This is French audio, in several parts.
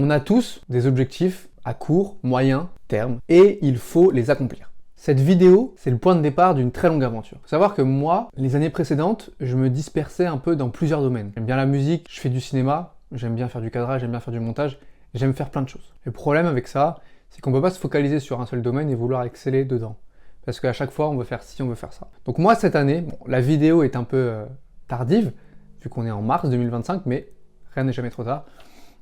On a tous des objectifs à court, moyen terme et il faut les accomplir. Cette vidéo, c'est le point de départ d'une très longue aventure. Faut savoir que moi, les années précédentes, je me dispersais un peu dans plusieurs domaines. J'aime bien la musique, je fais du cinéma, j'aime bien faire du cadrage, j'aime bien faire du montage, j'aime faire plein de choses. Le problème avec ça, c'est qu'on peut pas se focaliser sur un seul domaine et vouloir exceller dedans. Parce qu'à chaque fois, on veut faire ci, on veut faire ça. Donc moi, cette année, bon, la vidéo est un peu tardive, vu qu'on est en mars 2025, mais rien n'est jamais trop tard.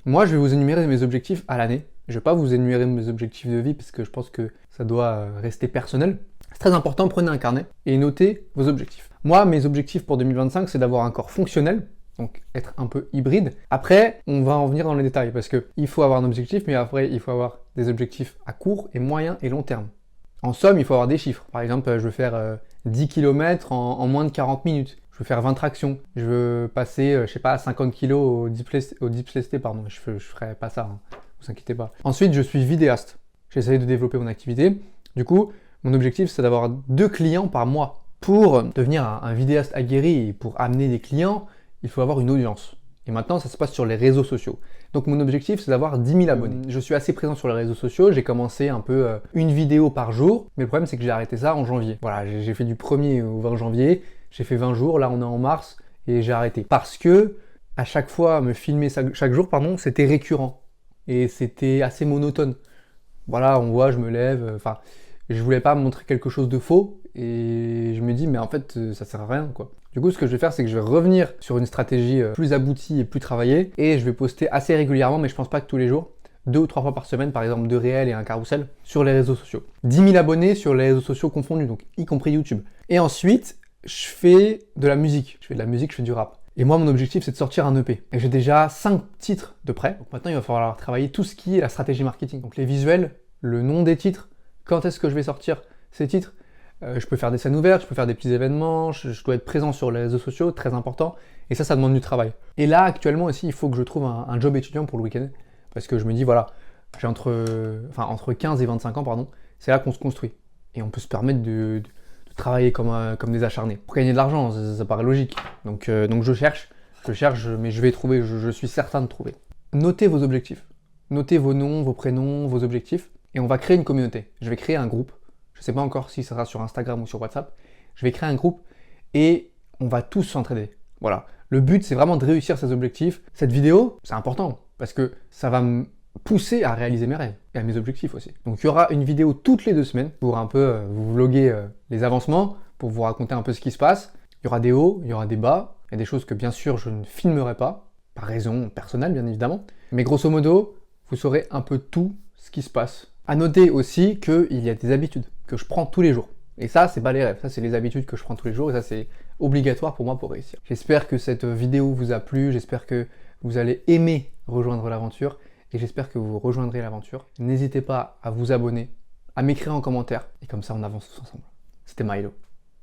Moi, je vais vous énumérer mes objectifs à l'année. Je ne vais pas vous énumérer mes objectifs de vie parce que je pense que ça doit rester personnel. C'est très important, prenez un carnet et notez vos objectifs. Moi, mes objectifs pour 2025, c'est d'avoir un corps fonctionnel, donc être un peu hybride. Après, on va en venir dans les détails parce qu'il faut avoir un objectif, mais après, il faut avoir des objectifs à court et moyen et long terme. En somme, il faut avoir des chiffres. Par exemple, je veux faire 10 km en moins de 40 minutes. Je veux faire 20 tractions. Je veux passer, je sais pas, 50 kg au dips lesté, pardon. Je ferai pas ça, hein. Vous inquiétez pas. Ensuite, je suis vidéaste. J'essaie de développer mon activité. Du coup, mon objectif, c'est d'avoir 2 clients par mois. Pour devenir un vidéaste aguerri et pour amener des clients, il faut avoir une audience. Et maintenant, ça se passe sur les réseaux sociaux. Donc mon objectif, c'est d'avoir 10 000 abonnés. Je suis assez présent sur les réseaux sociaux. J'ai commencé un peu une vidéo par jour. Mais le problème, c'est que j'ai arrêté ça en janvier. Voilà, j'ai fait du 1er au 20 janvier. J'ai fait 20 jours. Là, on est en mars. Et j'ai arrêté. Parce que à chaque fois, me filmer chaque jour, c'était récurrent. Et c'était assez monotone. Voilà, on voit, je me lève. Enfin, je voulais pas montrer quelque chose de faux. Et je me dis, mais en fait, ça sert à rien, quoi. Du coup, ce que je vais faire, c'est que je vais revenir sur une stratégie plus aboutie et plus travaillée. Et je vais poster assez régulièrement, mais je pense pas que tous les jours. 2 ou 3 fois par semaine, par exemple 2 réels et un carrousel, sur les réseaux sociaux. 10 000 abonnés sur les réseaux sociaux confondus, donc y compris YouTube. Et ensuite, je fais de la musique. Je fais de la musique, je fais du rap. Et moi, mon objectif, c'est de sortir un EP. Et j'ai déjà 5 titres de prêt. Donc maintenant, il va falloir travailler tout ce qui est la stratégie marketing. Donc les visuels, le nom des titres, quand est-ce que je vais sortir ces titres. Je peux faire des scènes ouvertes, je peux faire des petits événements, je dois être présent sur les réseaux sociaux, très important. Et ça demande du travail. Et là, actuellement aussi, il faut que je trouve un job étudiant pour le week-end. Parce que je me dis, voilà, j'ai entre 15 et 25 ans, pardon, c'est là qu'on se construit. Et on peut se permettre de travailler comme des acharnés. Pour gagner de l'argent, ça paraît logique. Donc je cherche, mais je vais trouver, je suis certain de trouver. Notez vos objectifs. Notez vos noms, vos prénoms, vos objectifs. Et on va créer une communauté. Je vais créer un groupe. Je ne sais pas encore si ça sera sur Instagram ou sur WhatsApp. Je vais créer un groupe et on va tous s'entraider. Voilà. Le but, c'est vraiment de réussir ces objectifs. Cette vidéo, c'est important parce que ça va me pousser à réaliser mes rêves et à mes objectifs aussi. Donc il y aura une vidéo toutes les 2 semaines pour un peu vous vloguer les avancements, pour vous raconter un peu ce qui se passe. Il y aura des hauts, il y aura des bas. Il y a des choses que bien sûr je ne filmerai pas, par raison personnelle bien évidemment. Mais grosso modo, vous saurez un peu tout ce qui se passe. À noter aussi qu'il y a des habitudes que je prends tous les jours. Et ça, c'est pas les rêves, ça c'est les habitudes que je prends tous les jours et ça c'est obligatoire pour moi pour réussir. J'espère que cette vidéo vous a plu, j'espère que vous allez aimer rejoindre l'aventure et j'espère que vous rejoindrez l'aventure. N'hésitez pas à vous abonner, à m'écrire en commentaire et comme ça on avance tous ensemble. C'était Milo.